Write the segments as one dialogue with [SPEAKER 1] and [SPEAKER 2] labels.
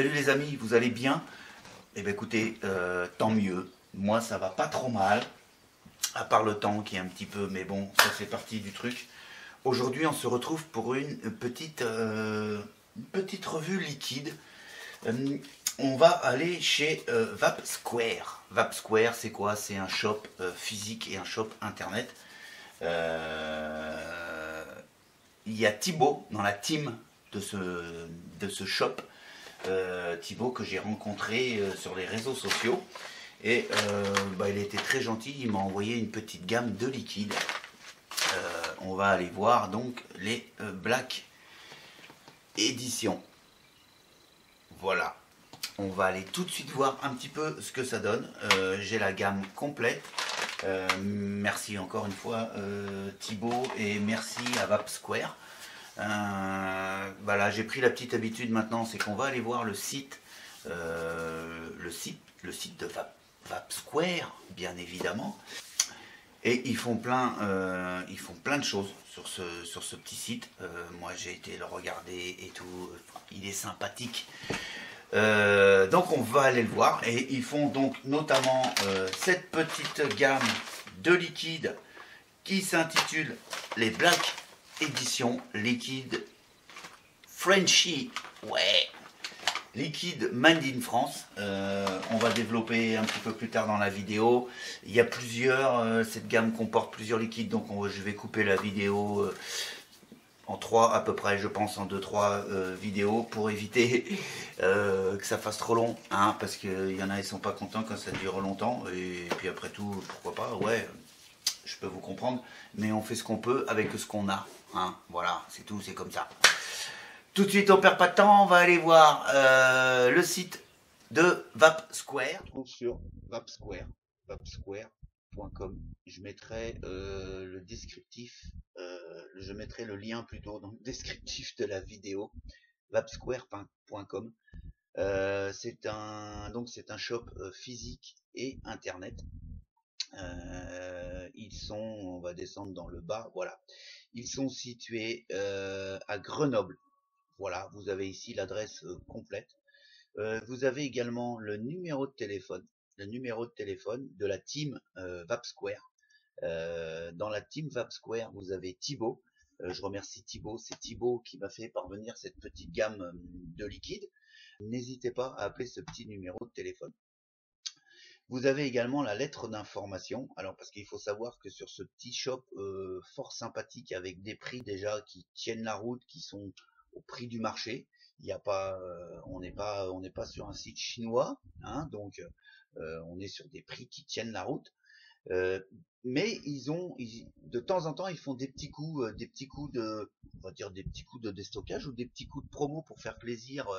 [SPEAKER 1] Salut les amis, vous allez bien? Eh bien écoutez, tant mieux. Moi ça va pas trop mal, à part le temps qui est un petit peu, mais bon, ça fait partie du truc. Aujourd'hui on se retrouve pour une petite revue liquide. Euh, on va aller chez Vap Square. Vap Square c'est quoi? C'est un shop physique et un shop internet. Il y a Thibaut dans la team de ce shop. Thibaut que j'ai rencontré sur les réseaux sociaux et il était très gentil, il m'a envoyé une petite gamme de liquides. On va aller voir donc les Black Edition. Voilà, on va aller tout de suite voir un petit peu ce que ça donne. J'ai la gamme complète. Merci encore une fois Thibaut et merci à Vap Square. Voilà, j'ai pris la petite habitude maintenant, c'est qu'on va aller voir le site de Vap Square, bien évidemment. Et ils font plein de choses sur ce petit site. Moi j'ai été le regarder et tout, il est sympathique. Donc on va aller le voir et ils font donc notamment cette petite gamme de liquides qui s'intitule les Black Edition liquide Frenchy. Ouais, liquide made in France. On va développer un petit peu plus tard dans la vidéo. Il y a plusieurs, cette gamme comporte plusieurs liquides, donc je vais couper la vidéo en 3 à peu près, je pense en 2-3 vidéos pour éviter que ça fasse trop long, hein, parce qu'il y en a ils sont pas contents quand ça dure longtemps, et puis après tout pourquoi pas, ouais, je peux vous comprendre, mais on fait ce qu'on peut avec ce qu'on a, hein, voilà, c'est tout, c'est comme ça. Tout de suite, on perd pas de temps, on va aller voir le site de Vap Square. On trouve sur Vap Square, vapsquare.com. Je mettrai le descriptif, je mettrai le lien plutôt dans le descriptif de la vidéo, vapsquare.com. C'est un shop physique et internet. On va descendre dans le bas, voilà. Ils sont situés à Grenoble. Voilà, vous avez ici l'adresse complète. Vous avez également le numéro de téléphone de la team Vap Square. Dans la team Vap Square, vous avez Thibaut. Je remercie Thibaut, c'est Thibaut qui m'a fait parvenir cette petite gamme de liquide. N'hésitez pas à appeler ce petit numéro de téléphone. Vous avez également la lettre d'information. Alors parce qu'il faut savoir que sur ce petit shop fort sympathique avec des prix déjà qui tiennent la route, qui sont au prix du marché, il y a pas, on n'est pas sur un site chinois, hein, donc on est sur des prix qui tiennent la route. Mais de temps en temps ils font des petits coups de, on va dire des petits coups de déstockage ou des petits coups de promo pour faire plaisir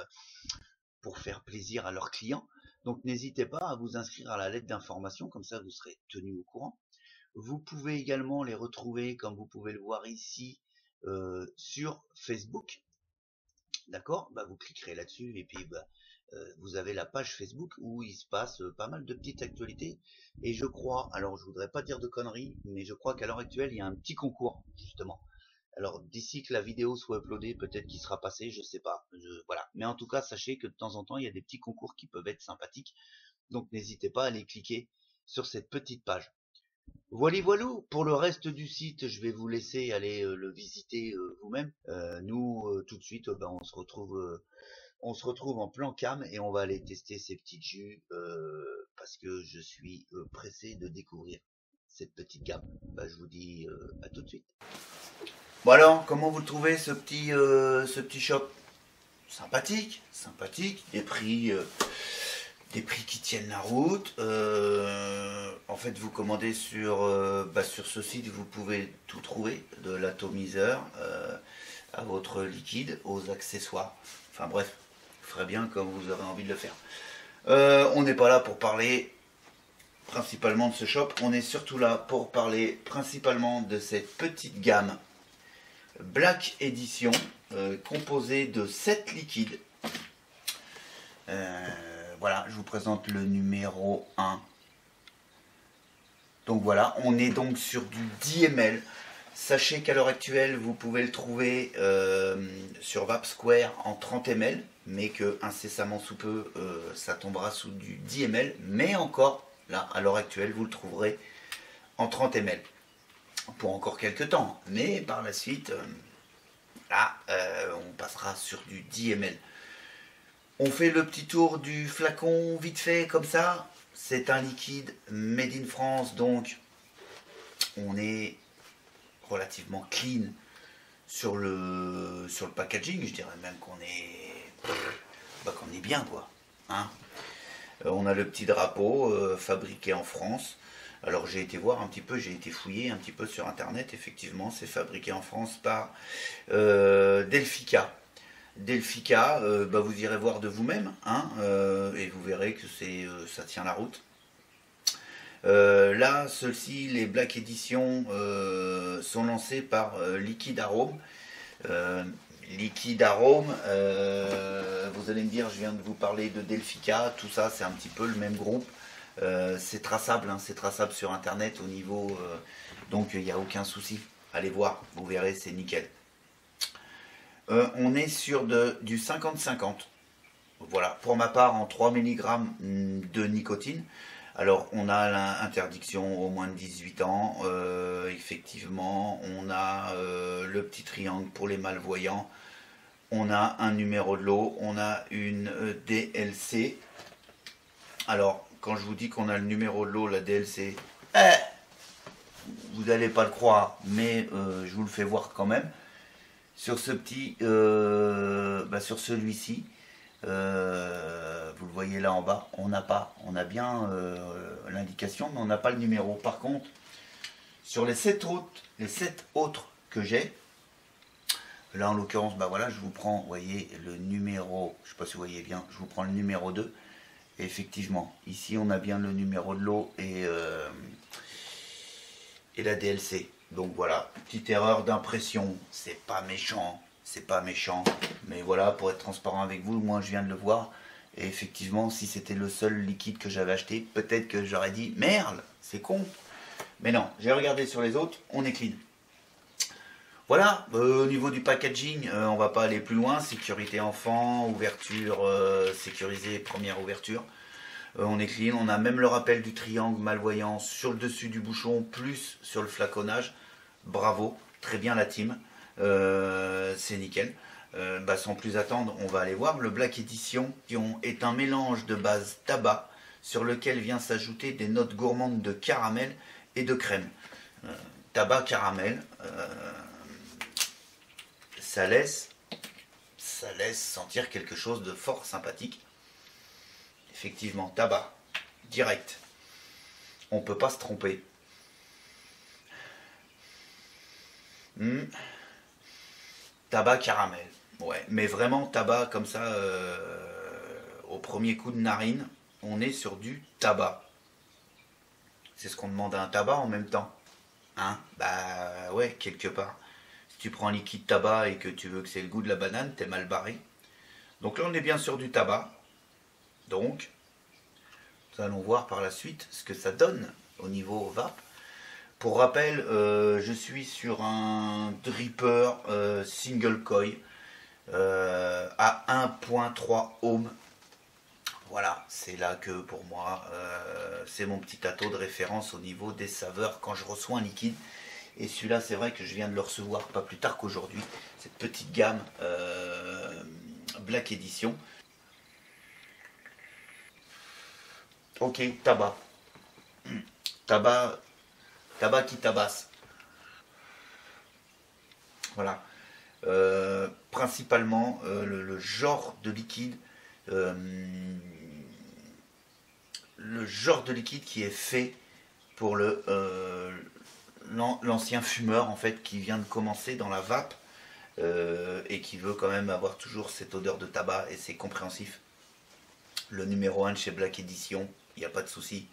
[SPEAKER 1] à leurs clients. Donc n'hésitez pas à vous inscrire à la lettre d'information, comme ça vous serez tenu au courant. Vous pouvez également les retrouver, comme vous pouvez le voir ici, sur Facebook. D'accord, vous cliquerez là-dessus et puis vous avez la page Facebook où il se passe pas mal de petites actualités. Et je crois, alors je voudrais pas dire de conneries, mais je crois qu'à l'heure actuelle il y a un petit concours justement. Alors d'ici que la vidéo soit uploadée, peut-être qu'il sera passé, je sais pas. Voilà. Mais en tout cas, sachez que de temps en temps, il y a des petits concours qui peuvent être sympathiques. Donc n'hésitez pas à aller cliquer sur cette petite page. Voilà, pour le reste du site, je vais vous laisser aller le visiter vous-même. Nous, tout de suite, on se retrouve en plan cam et on va aller tester ces petites jus parce que je suis pressé de découvrir cette petite gamme. Je vous dis à tout de suite. Bon alors, comment vous trouvez ce petit shop? Sympathique, des prix qui tiennent la route. En fait, vous commandez sur ce site, vous pouvez tout trouver, de l'atomiseur à votre liquide, aux accessoires. Enfin bref, vous ferez bien comme vous aurez envie de le faire. On n'est pas là pour parler principalement de ce shop, on est surtout là pour parler principalement de cette petite gamme Black Edition composée de 7 liquides. Voilà, je vous présente le numéro 1. Donc voilà, on est donc sur du 10 ml. Sachez qu'à l'heure actuelle, vous pouvez le trouver sur Vape Square en 30 ml, mais que incessamment sous peu, ça tombera sous du 10 ml. Mais encore, là, à l'heure actuelle, vous le trouverez en 30 ml pour encore quelques temps. Mais par la suite, là, on passera sur du 10 ml. On fait le petit tour du flacon vite fait comme ça. C'est un liquide made in France, donc on est relativement clean sur le packaging. Je dirais même qu'on est bien, quoi. Hein, on a le petit drapeau fabriqué en France. Alors j'ai été voir un petit peu, j'ai été fouiller un petit peu sur internet. Effectivement, c'est fabriqué en France par Delphica. Delphica, vous irez voir de vous-même, hein, et vous verrez que ça tient la route. Là, ceux-ci, les Black Edition, sont lancés par Liquid Arome. Liquid Arome, vous allez me dire, je viens de vous parler de Delphica, tout ça, c'est un petit peu le même groupe. C'est traçable, hein, c'est traçable sur internet au niveau, donc il n'y a aucun souci. Allez voir, vous verrez, c'est nickel. On est sur du 50-50. Voilà, pour ma part, en 3 mg de nicotine. Alors, on a l'interdiction au moins de 18 ans. Effectivement, on a le petit triangle pour les malvoyants. On a un numéro de lot. On a une DLC. Alors, quand je vous dis qu'on a le numéro de lot, la DLC, vous n'allez pas le croire, mais je vous le fais voir quand même. Sur ce petit, sur celui-ci, vous le voyez là en bas, on a bien l'indication, mais on n'a pas le numéro. Par contre, sur les 7 autres que j'ai, là en l'occurrence, je vous prends, vous voyez, le numéro, je ne sais pas si vous voyez bien, je vous prends le numéro 2. Et effectivement, ici on a bien le numéro de lot et la DLC. Donc voilà, petite erreur d'impression, c'est pas méchant, mais voilà, pour être transparent avec vous, moi je viens de le voir, et effectivement, si c'était le seul liquide que j'avais acheté, peut-être que j'aurais dit, merde, c'est con, mais non, j'ai regardé sur les autres, on est clean. Voilà, au niveau du packaging, on va pas aller plus loin, sécurité enfant, ouverture sécurisée, première ouverture. On est clean, on a même le rappel du triangle malvoyant sur le dessus du bouchon, plus sur le flaconnage. Bravo, très bien la team, c'est nickel. Sans plus attendre, on va aller voir. Le Black Edition est un mélange de base tabac sur lequel vient s'ajouter des notes gourmandes de caramel et de crème. Tabac caramel, ça laisse sentir quelque chose de fort sympathique. Effectivement, tabac, direct. On ne peut pas se tromper. Tabac caramel. Ouais, mais vraiment tabac comme ça, au premier coup de narine, on est sur du tabac. C'est ce qu'on demande à un tabac en même temps. Hein? Ouais, quelque part. Si tu prends un liquide tabac et que tu veux que c'est le goût de la banane, t'es mal barré. Donc là, on est bien sur du tabac. Donc, nous allons voir par la suite ce que ça donne au niveau vape. Pour rappel, je suis sur un dripper single coil à 1.3 ohm. Voilà, c'est là que pour moi, c'est mon petit ato de référence au niveau des saveurs quand je reçois un liquide. Et celui-là, c'est vrai que je viens de le recevoir pas plus tard qu'aujourd'hui. Cette petite gamme Black Edition. Ok, tabac. Tabac qui tabasse. Voilà. Principalement le genre de liquide. Le genre de liquide qui est fait pour l'ancien fumeur en fait qui vient de commencer dans la vape et qui veut quand même avoir toujours cette odeur de tabac, et c'est compréhensif. Le numéro 1 de chez Black Edition, il n'y a pas de souci.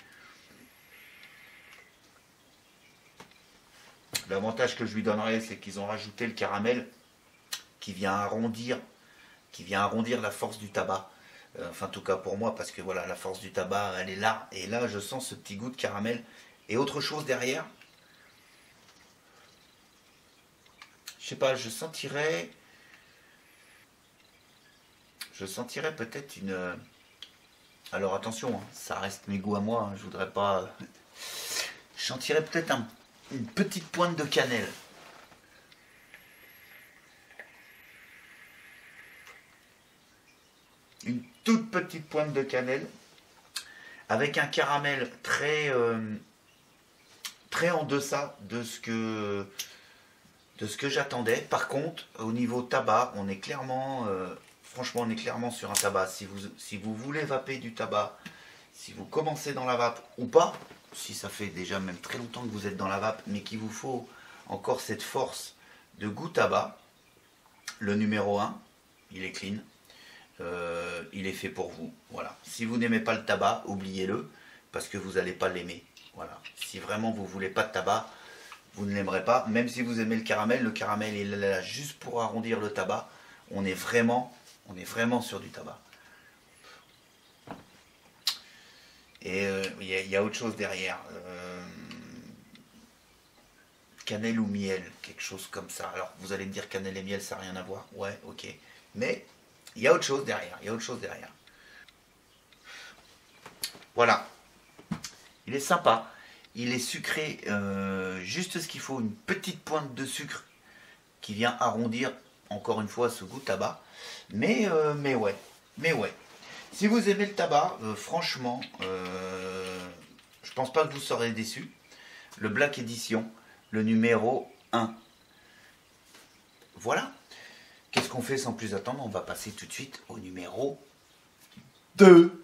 [SPEAKER 1] L'avantage que je lui donnerais, c'est qu'ils ont rajouté le caramel qui vient arrondir la force du tabac. Enfin, en tout cas pour moi, parce que voilà, la force du tabac, elle est là. Et là, je sens ce petit goût de caramel. Et autre chose derrière, sais pas, je sentirais peut-être une... Alors attention, hein, ça reste mes goûts à moi, hein, je voudrais pas... Je sentirais peut-être une petite pointe de cannelle. Une toute petite pointe de cannelle avec un caramel très en deçà de ce que j'attendais. Par contre, au niveau tabac, on est clairement, franchement, on est clairement sur un tabac. Si vous voulez vaper du tabac, si vous commencez dans la vape ou pas, si ça fait déjà même très longtemps que vous êtes dans la vape, mais qu'il vous faut encore cette force de goût tabac, le numéro 1, il est clean. Il est fait pour vous. Voilà. Si vous n'aimez pas le tabac, oubliez-le, parce que vous n'allez pas l'aimer. Voilà. Si vraiment vous ne voulez pas de tabac, vous ne l'aimerez pas. Même si vous aimez le caramel il est là juste pour arrondir le tabac. On est vraiment sur du tabac. Et il y a autre chose derrière. Cannelle ou miel, quelque chose comme ça. Alors vous allez me dire cannelle et miel, ça n'a rien à voir. Ouais, ok. Mais il y a autre chose derrière. Voilà. Il est sympa. Il est sucré, juste ce qu'il faut, une petite pointe de sucre qui vient arrondir encore une fois ce goût tabac. Mais ouais. Si vous aimez le tabac, franchement, je pense pas que vous serez déçus. Le Black Edition, le numéro 1. Voilà. Qu'est-ce qu'on fait sans plus attendre? On va passer tout de suite au numéro 2.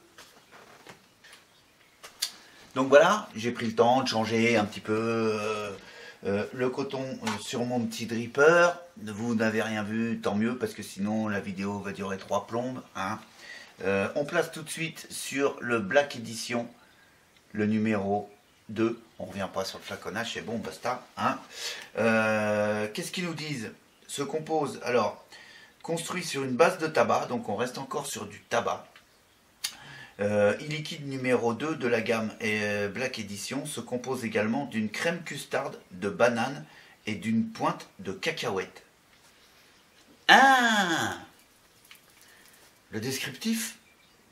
[SPEAKER 1] Donc voilà, j'ai pris le temps de changer un petit peu le coton sur mon petit dripper. Vous n'avez rien vu, tant mieux, parce que sinon la vidéo va durer 3 plombes. Hein. On place tout de suite sur le Black Edition, le numéro 2. On ne revient pas sur le flaconnage, c'est bon, basta. Hein. Qu'est-ce qu'ils nous disent? Se compose, alors, construit sur une base de tabac, donc on reste encore sur du tabac. E-liquide numéro 2 de la gamme Black Edition se compose également d'une crème custarde, de banane et d'une pointe de cacahuète. Ah! Le descriptif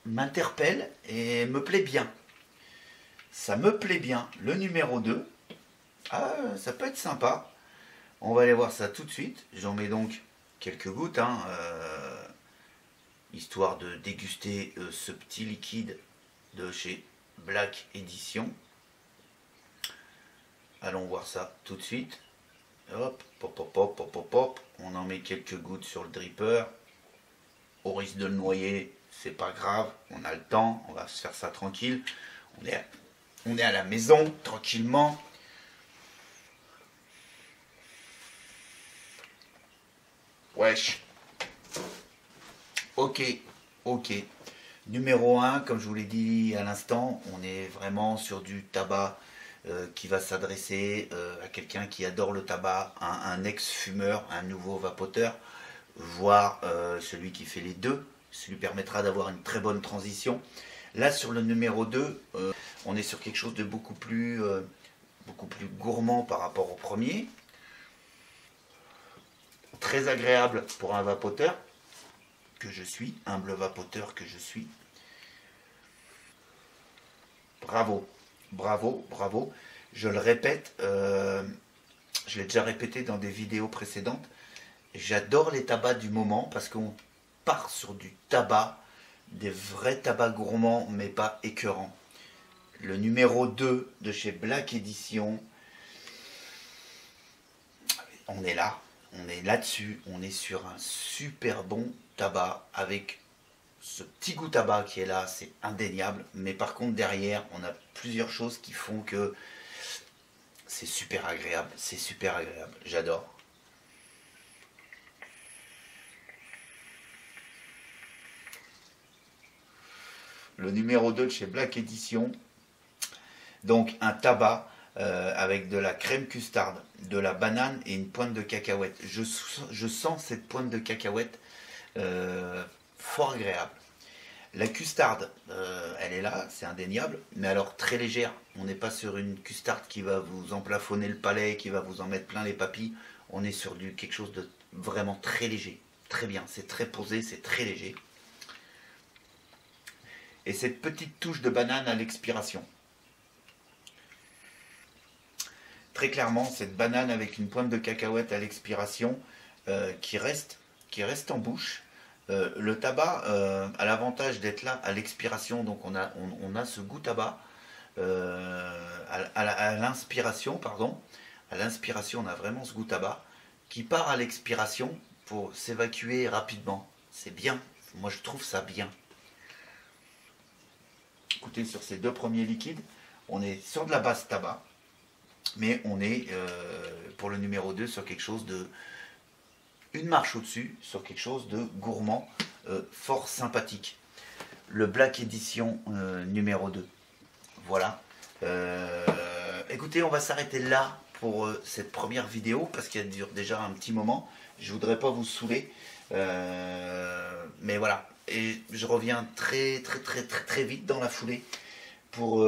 [SPEAKER 1] m'interpelle et me plaît bien. Ça me plaît bien. Le numéro 2, ah, ça peut être sympa. On va aller voir ça tout de suite. J'en mets donc quelques gouttes, hein, histoire de déguster ce petit liquide de chez Black Edition. Allons voir ça tout de suite. Hop, pop, pop, pop, pop, pop, pop. On en met quelques gouttes sur le dripper. Au risque de le noyer, c'est pas grave. On a le temps, on va se faire ça tranquille. On est à la maison, tranquillement. Wesh. Ok. Numéro 1, comme je vous l'ai dit à l'instant, on est vraiment sur du tabac qui va s'adresser à quelqu'un qui adore le tabac, un ex-fumeur, un nouveau vapoteur, voire celui qui fait les deux. Ça lui permettra d'avoir une très bonne transition. Là, sur le numéro 2, on est sur quelque chose de beaucoup plus gourmand par rapport au premier. Très agréable pour un vapoteur que je suis, humble vapoteur que je suis. Bravo. Je le répète, je l'ai déjà répété dans des vidéos précédentes. J'adore les tabacs du moment parce qu'on part sur du tabac, des vrais tabacs gourmands mais pas écœurants. Le numéro 2 de chez Black Edition, on est là. On est là-dessus, on est sur un super bon tabac avec ce petit goût tabac qui est là, c'est indéniable. Mais par contre derrière, on a plusieurs choses qui font que c'est super agréable, j'adore. Le numéro 2 de chez Black Edition, donc un tabac avec de la crème custarde, de la banane et une pointe de cacahuète. Je sens cette pointe de cacahuète fort agréable. La custarde, elle est là, c'est indéniable, mais alors très légère. On n'est pas sur une custarde qui va vous emplafonner le palais, qui va vous en mettre plein les papilles. On est sur quelque chose de vraiment très léger. Très bien, c'est très posé, c'est très léger. Et cette petite touche de banane à l'expiration. Très clairement, cette banane avec une pointe de cacahuète à l'expiration qui reste en bouche. Le tabac a l'avantage d'être là à l'expiration, donc on a ce goût tabac à l'inspiration, pardon. À l'inspiration, on a vraiment ce goût tabac qui part à l'expiration pour s'évacuer rapidement. C'est bien, moi je trouve ça bien. Écoutez, sur ces 2 premiers liquides, on est sur de la base tabac, mais on est pour le numéro 2 sur quelque chose de une marche au-dessus, sur quelque chose de gourmand, fort sympathique. Le Black Edition numéro 2. Voilà. Écoutez, on va s'arrêter là pour cette première vidéo, parce qu'elle dure déjà un petit moment. Je voudrais pas vous saouler. Mais voilà. Et je reviens très vite dans la foulée pour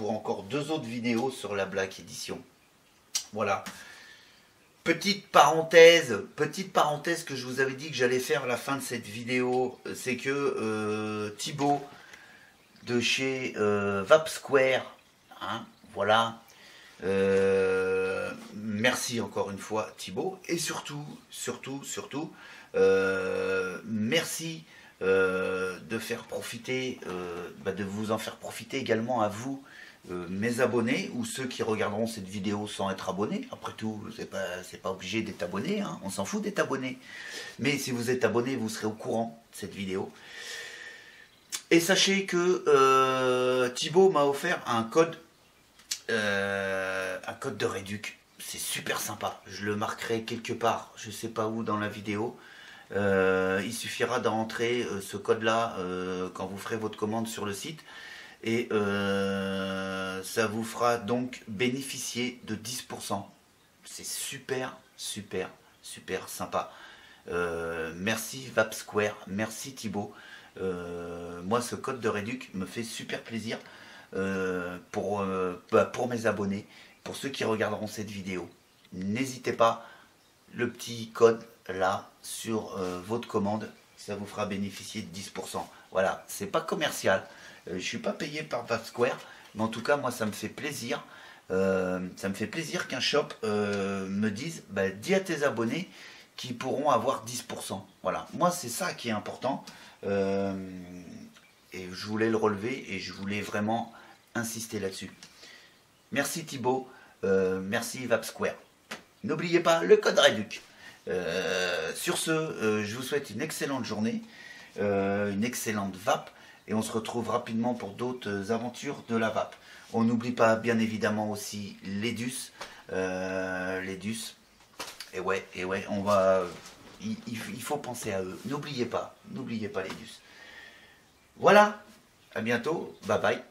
[SPEAKER 1] encore 2 autres vidéos sur la Black Edition. Voilà. Petite parenthèse que je vous avais dit que j'allais faire à la fin de cette vidéo, c'est que Thibaut de chez Vape Square, hein, voilà, merci encore une fois Thibaut, et surtout, merci de faire profiter, de vous en faire profiter également à vous, mes abonnés, ou ceux qui regarderont cette vidéo sans être abonnés. Après tout, c'est pas obligé d'être abonné, hein, on s'en fout d'être abonné. Mais si vous êtes abonné, vous serez au courant de cette vidéo. Et sachez que Thibaut m'a offert un code de réduc. C'est super sympa. Je le marquerai quelque part, je sais pas où dans la vidéo. Il suffira d'entrer ce code-là quand vous ferez votre commande sur le site. Et ça vous fera donc bénéficier de 10%. C'est super sympa. Merci Vape Square, merci Thibaut. Moi, ce code de réduc me fait super plaisir pour mes abonnés, pour ceux qui regarderont cette vidéo. N'hésitez pas, le petit code là sur votre commande, ça vous fera bénéficier de 10%. Voilà, c'est pas commercial. Je suis pas payé par Vape Square, mais en tout cas, moi, ça me fait plaisir. Ça me fait plaisir qu'un shop me dise, dis à tes abonnés qui pourront avoir 10%. Voilà, moi, c'est ça qui est important. Et je voulais le relever et je voulais vraiment insister là-dessus. Merci Thibaut, merci Vape Square. N'oubliez pas le code réduc. Sur ce, je vous souhaite une excellente journée, une excellente vape, et on se retrouve rapidement pour d'autres aventures de la vape. On n'oublie pas bien évidemment aussi les DUS, et ouais, on va, il faut penser à eux. N'oubliez pas les DUS. Voilà, à bientôt, bye bye.